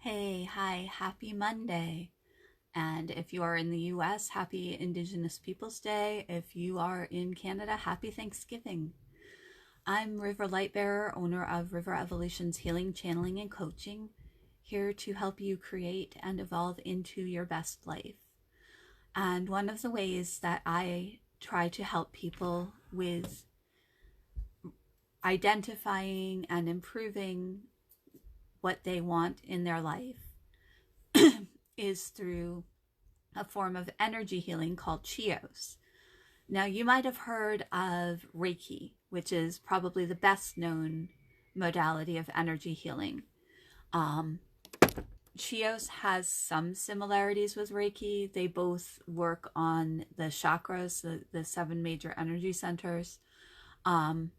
Hey, hi, happy Monday. And if you are in the US, happy Indigenous Peoples Day. If you are in Canada, happy Thanksgiving. I'm River Lightbearer, owner of River Evolution's Healing, Channeling, and Coaching, here to help you create and evolve into your best life. And one of the ways that I try to help people with identifying and improving what they want in their life is through a form of energy healing called Chios. Now, you might have heard of Reiki, which is probably the best known modality of energy healing. Um, Chios has some similarities with Reiki. They both work on the chakras, the seven major energy centers. Um,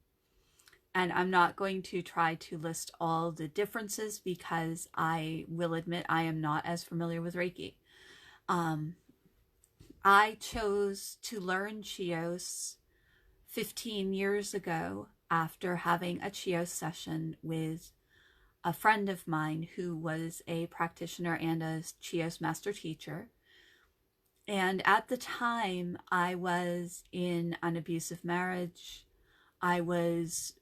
and I'm not going to try to list all the differences because I will admit I am not as familiar with Reiki. Um, I chose to learn Chios 15 years ago after having a Chios session with a friend of mine who was a practitioner and a Chios master teacher. And at the time, I was in an abusive marriage. I was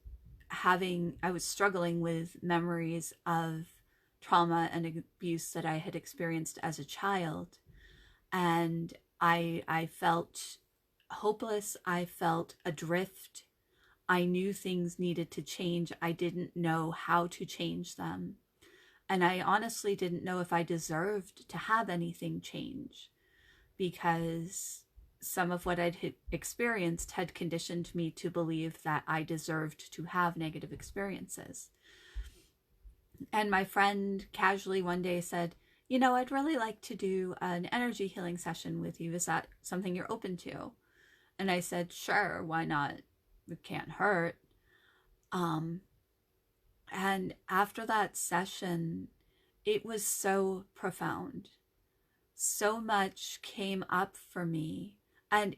struggling with memories of trauma and abuse that I had experienced as a child. And I felt hopeless. I felt adrift. I knew things needed to change. I didn't know how to change them. And I honestly didn't know if I deserved to have anything change because some of what I'd experienced had conditioned me to believe that I deserved to have negative experiences. And my friend casually one day said, I'd really like to do an energy healing session with you. Is that something you're open to? And I said, sure, why not? It can't hurt. And after that session, it was so profound. So much came up for me. And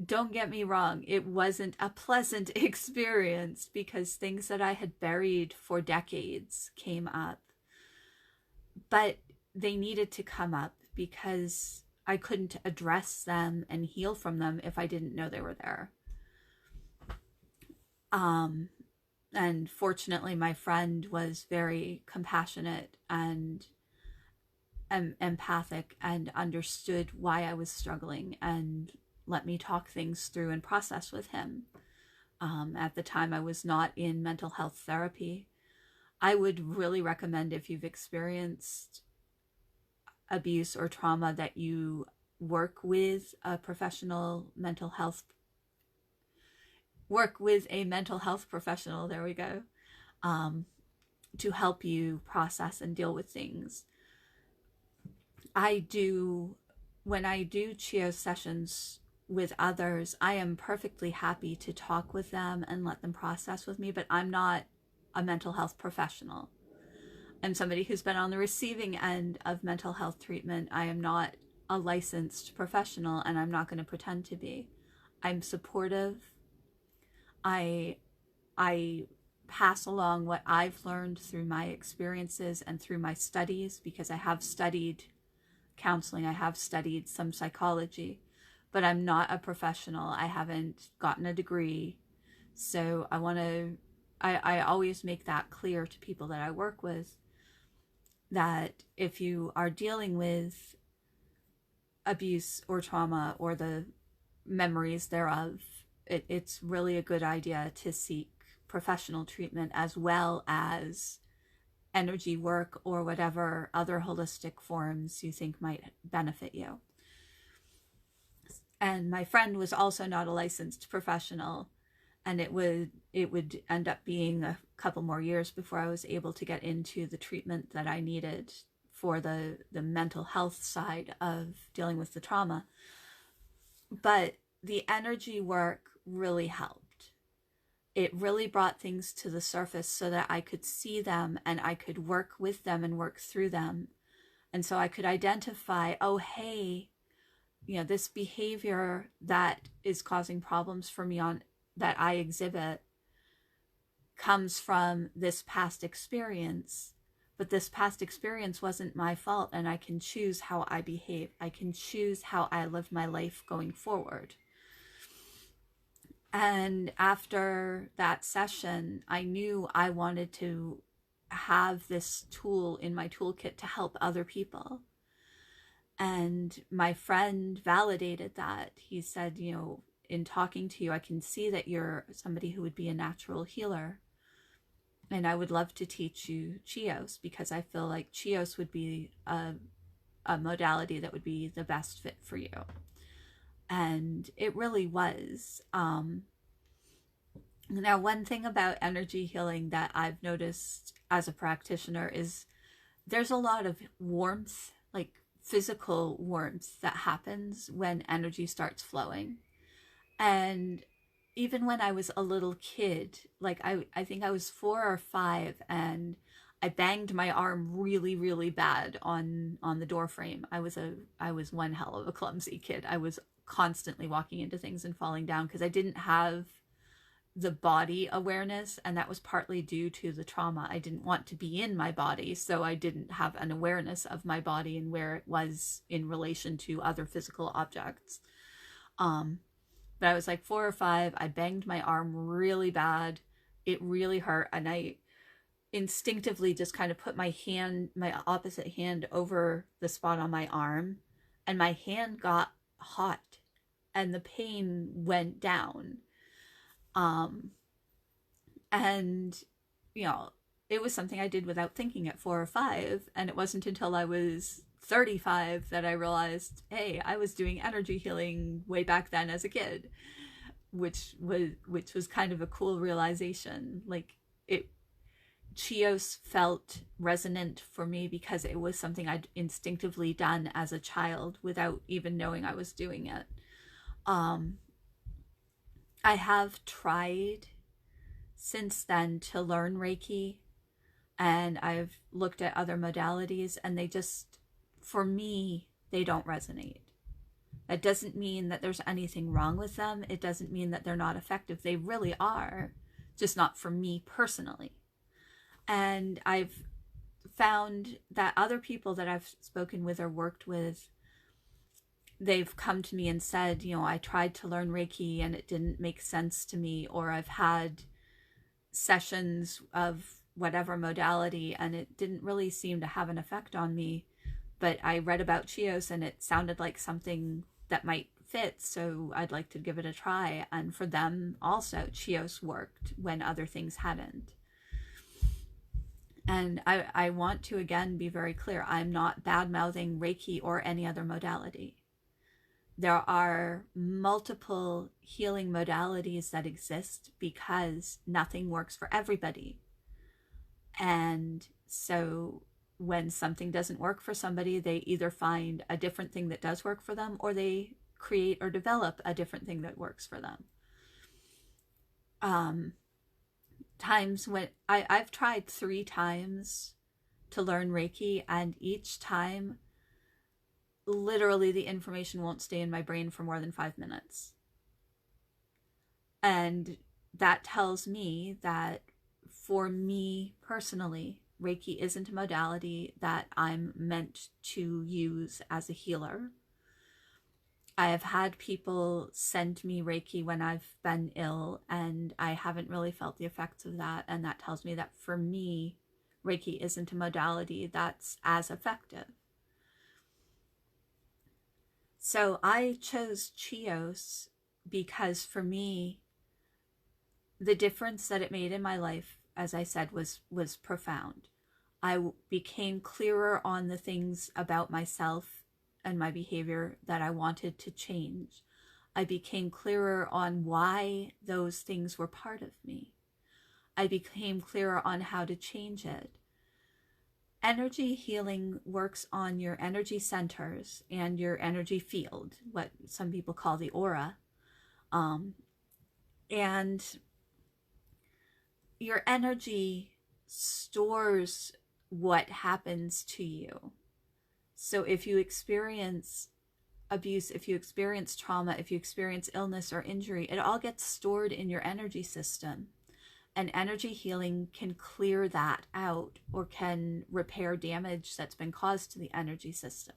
don't get me wrong, it wasn't a pleasant experience because things that I had buried for decades came up. But they needed to come up because I couldn't address them and heal from them if I didn't know they were there. And fortunately, my friend was very compassionate and empathic and understood why I was struggling and let me talk things through and process with him. At the time, I was not in mental health therapy. I would really recommend, if you've experienced abuse or trauma, that you work with a mental health professional, there we go, to help you process and deal with things. When I do Chios sessions with others, I am perfectly happy to talk with them and let them process with me, but I'm not a mental health professional. I'm somebody who's been on the receiving end of mental health treatment. I am not a licensed professional, and I'm not going to pretend to be. I'm supportive. I pass along what I've learned through my experiences and through my studies, because I have studied counseling, I have studied some psychology, but I'm not a professional. I haven't gotten a degree. So I always make that clear to people that I work with, that if you are dealing with abuse or trauma or the memories thereof, it's really a good idea to seek professional treatment as well as energy work or whatever other holistic forms you think might benefit you. And my friend was also not a licensed professional, and it would end up being a couple more years before I was able to get into the treatment that I needed for the mental health side of dealing with the trauma. But the energy work really helped. It really brought things to the surface so that I could see them and I could work with them and work through them. And so I could identify, oh, hey, this behavior that is causing problems for me that I exhibit comes from this past experience, but this past experience wasn't my fault, and I can choose how I behave. I can choose how I live my life going forward. And after that session, I knew I wanted to have this tool in my toolkit to help other people. And my friend validated that. He said, you know, in talking to you, I can see that you're somebody who would be a natural healer. And I would love to teach you Chios, because I feel like Chios would be a modality that would be the best fit for you. And it really was. Now, one thing about energy healing that I've noticed as a practitioner is there's a lot of warmth, like physical warmth, that happens when energy starts flowing. And even when I was a little kid, like I think I was 4 or 5, and I banged my arm really, really bad on the door frame. I was one hell of a clumsy kid. I was constantly walking into things and falling down because I didn't have the body awareness, and that was partly due to the trauma. I didn't want to be in my body, so I didn't have an awareness of my body and where it was in relation to other physical objects. But I was like 4 or 5. I banged my arm really bad. It really hurt, and I instinctively just kind of put my opposite hand over the spot on my arm, and my hand got hot and the pain went down. And, you know, it was something I did without thinking at 4 or 5. And it wasn't until I was 35 that I realized, hey, I was doing energy healing way back then as a kid, which was kind of a cool realization. Like, Chios felt resonant for me because it was something I'd instinctively done as a child without even knowing I was doing it. I have tried since then to learn Reiki, and I've looked at other modalities, and they just, for me, they don't resonate. That doesn't mean that there's anything wrong with them. It doesn't mean that they're not effective. They really are, just not for me personally. And I've found that other people that I've spoken with or worked with, they've come to me and said, you know, I tried to learn Reiki and it didn't make sense to me, or I've had sessions of whatever modality and it didn't really seem to have an effect on me, but I read about Chios and it sounded like something that might fit, so I'd like to give it a try. And for them also, Chios worked when other things hadn't. And I want to again be very clear, I'm not bad-mouthing Reiki or any other modality. There are multiple healing modalities that exist because nothing works for everybody. And so when something doesn't work for somebody, they either find a different thing that does work for them, or they create or develop a different thing that works for them. Times when I've tried 3 times to learn Reiki, and each time literally the information won't stay in my brain for more than 5 minutes. And that tells me that for me personally, Reiki isn't a modality that I'm meant to use as a healer. I have had people send me Reiki when I've been ill, and I haven't really felt the effects of that. And that tells me that for me, Reiki isn't a modality that's as effective. So I chose Chios because for me, the difference that it made in my life, as I said, was profound. I became clearer on the things about myself and my behavior that I wanted to change. I became clearer on why those things were part of me. I became clearer on how to change it. Energy healing works on your energy centers and your energy field, what some people call the aura. And your energy stores what happens to you. So if you experience abuse, if you experience trauma, if you experience illness or injury, it all gets stored in your energy system. And energy healing can clear that out or can repair damage that's been caused to the energy system.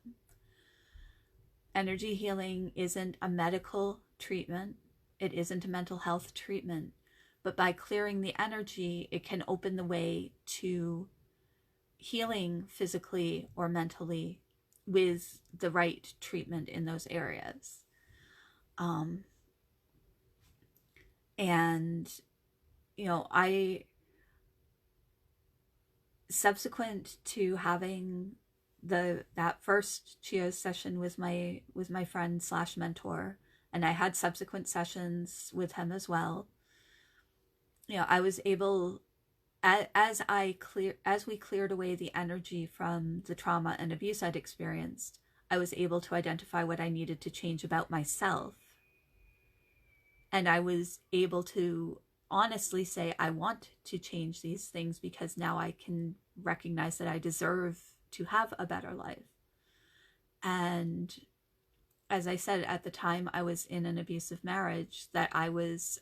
Energy healing isn't a medical treatment. It isn't a mental health treatment. But by clearing the energy, it can open the way to healing physically or mentally with the right treatment in those areas. And, you know, subsequent to having that first Chios session with my friend / mentor, and I had subsequent sessions with him as well, you know, I was able, as we cleared away the energy from the trauma and abuse I'd experienced, I was able to identify what I needed to change about myself. And I was able to honestly say, I want to change these things because now I can recognize that I deserve to have a better life. And as I said, at the time I was in an abusive marriage that I was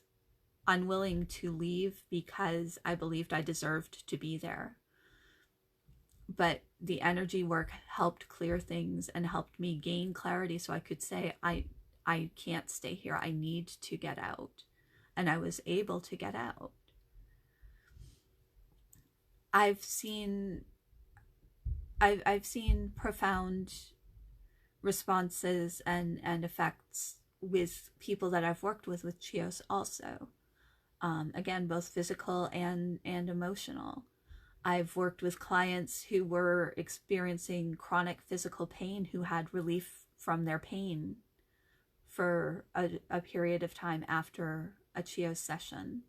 unwilling to leave because I believed I deserved to be there. But the energy work helped clear things and helped me gain clarity so I could say, I can't stay here. I need to get out. And I was able to get out. I've seen profound responses and effects with people that I've worked with Chios also. Again, both physical and emotional. I've worked with clients who were experiencing chronic physical pain who had relief from their pain for a period of time after a Chios session.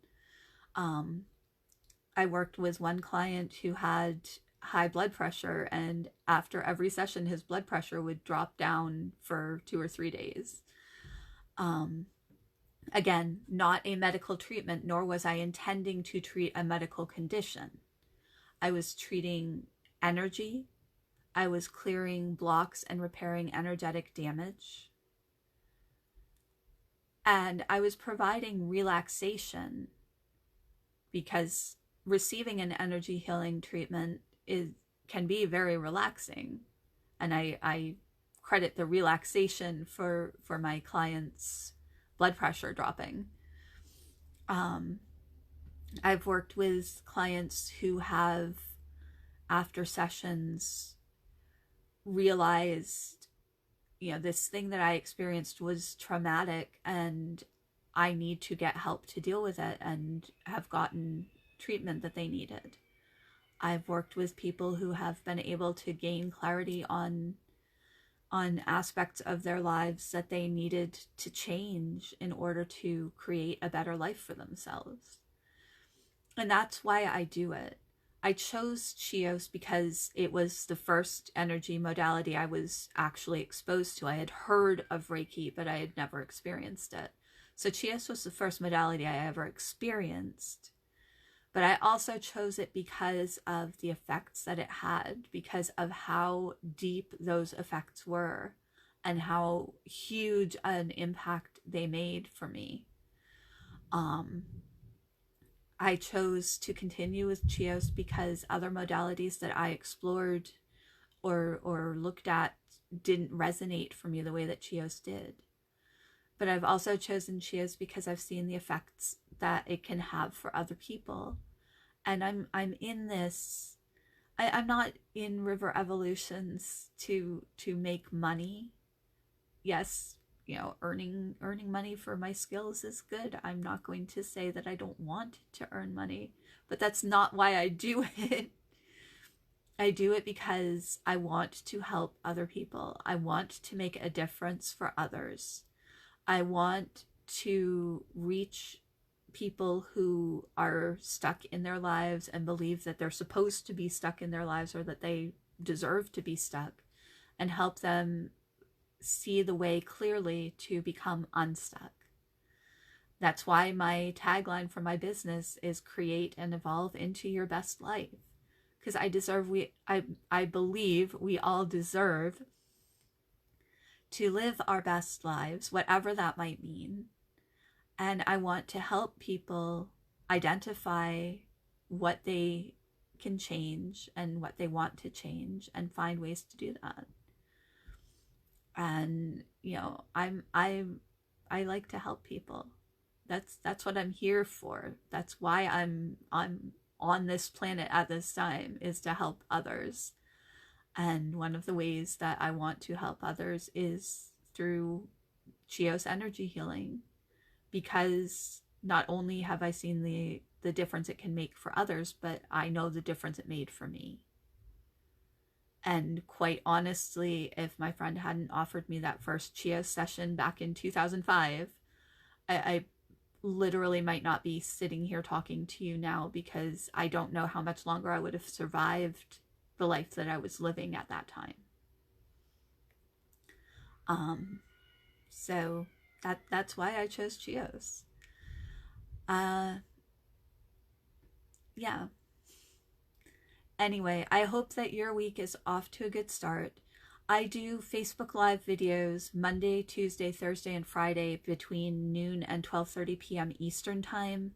I worked with one client who had high blood pressure, and after every session his blood pressure would drop down for 2 or 3 days. Again, not a medical treatment, nor was I intending to treat a medical condition. I was treating energy. I was clearing blocks and repairing energetic damage. And I was providing relaxation, because receiving an energy healing treatment can be very relaxing. And I credit the relaxation for my clients' blood pressure dropping. I've worked with clients who have, after sessions, realized, you know, this thing that I experienced was traumatic and I need to get help to deal with it, and have gotten treatment that they needed. I've worked with people who have been able to gain clarity on aspects of their lives that they needed to change in order to create a better life for themselves. And that's why I do it. I chose Chios because it was the first energy modality I was actually exposed to. I had heard of Reiki, but I had never experienced it. So Chios was the first modality I ever experienced. But I also chose it because of the effects that it had, because of how deep those effects were and how huge an impact they made for me. I chose to continue with Chios because other modalities that I explored or looked at didn't resonate for me the way that Chios did. But I've also chosen Chios because I've seen the effects that it can have for other people. And I'm in this, I'm not in River Evolutions to make money. Yes, you know, earning money for my skills is good. I'm not going to say that I don't want to earn money, but that's not why I do it. I do it because I want to help other people. I want to make a difference for others. I want to reach people who are stuck in their lives and believe that they're supposed to be stuck in their lives, or that they deserve to be stuck, and help them see the way clearly to become unstuck. That's why my tagline for my business is create and evolve into your best life. Because I believe we all deserve to live our best lives, whatever that might mean. And I want to help people identify what they can change and what they want to change and find ways to do that. And I like to help people. That's what I'm here for. That's why I'm on this planet at this time, is to help others. And one of the ways that I want to help others is through Chios Energy Healing, because not only have I seen the difference it can make for others, but I know the difference it made for me. And quite honestly, if my friend hadn't offered me that first Chios session back in 2005, I literally might not be sitting here talking to you now, because I don't know how much longer I would have survived the life that I was living at that time. So that's why I chose Chios. Yeah. Anyway, I hope that your week is off to a good start. I do Facebook Live videos Monday, Tuesday, Thursday, and Friday between noon and 12:30 p.m. Eastern Time.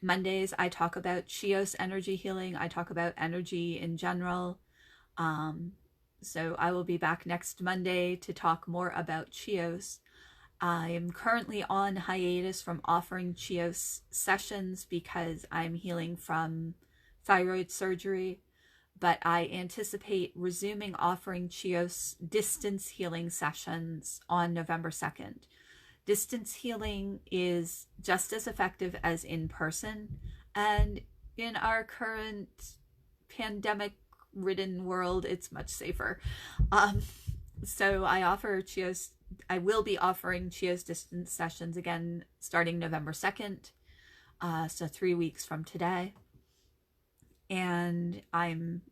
Mondays, I talk about Chios Energy Healing. I talk about energy in general. So I will be back next Monday to talk more about Chios. I am currently on hiatus from offering Chios sessions because I'm healing from thyroid surgery, but I anticipate resuming offering Chios distance healing sessions on November 2nd. Distance healing is just as effective as in person, and in our current pandemic-ridden world, it's much safer. So I will be offering Chios distance sessions again starting November 2nd, so 3 weeks from today. And I'm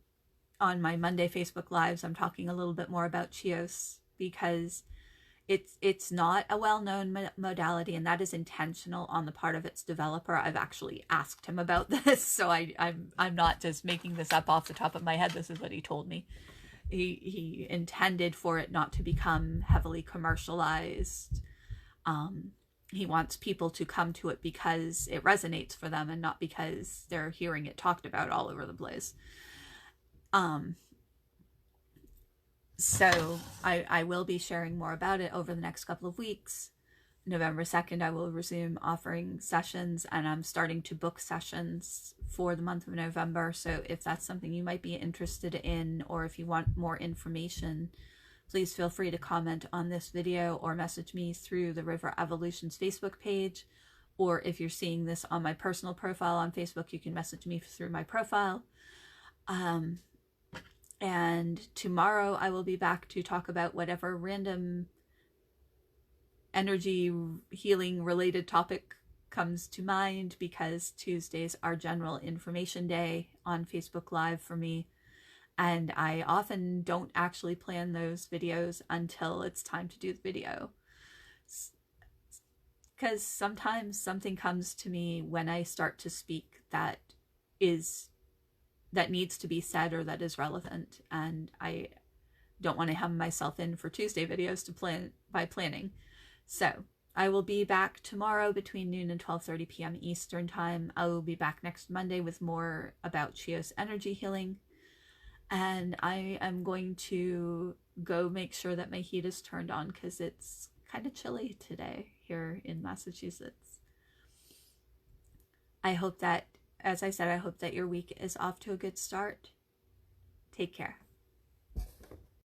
on my Monday Facebook Lives, I'm talking a little bit more about Chios, because it's not a well-known modality, and that is intentional on the part of its developer. I've actually asked him about this, so I'm not just making this up off the top of my head. This is what he told me. He intended for it not to become heavily commercialized. He wants people to come to it because it resonates for them, and not because they're hearing it talked about all over the place. So I will be sharing more about it over the next couple of weeks. November 2nd, I will resume offering sessions, and I'm starting to book sessions for the month of November. So if that's something you might be interested in, or if you want more information, please feel free to comment on this video or message me through the River Evolutions Facebook page. Or if you're seeing this on my personal profile on Facebook, you can message me through my profile. And tomorrow I will be back to talk about whatever random energy healing related topic comes to mind, because Tuesdays are general information day on Facebook Live for me. And I often don't actually plan those videos until it's time to do the video, because sometimes something comes to me when I start to speak that needs to be said, or that is relevant, and I don't want to hem myself in for Tuesday videos by planning. So I will be back tomorrow between noon and 12:30 p.m. Eastern Time. I will be back next Monday with more about Chios Energy Healing. And I am going to go make sure that my heat is turned on, because it's kind of chilly today here in Massachusetts. I hope that, as I said, I hope that your week is off to a good start. Take care.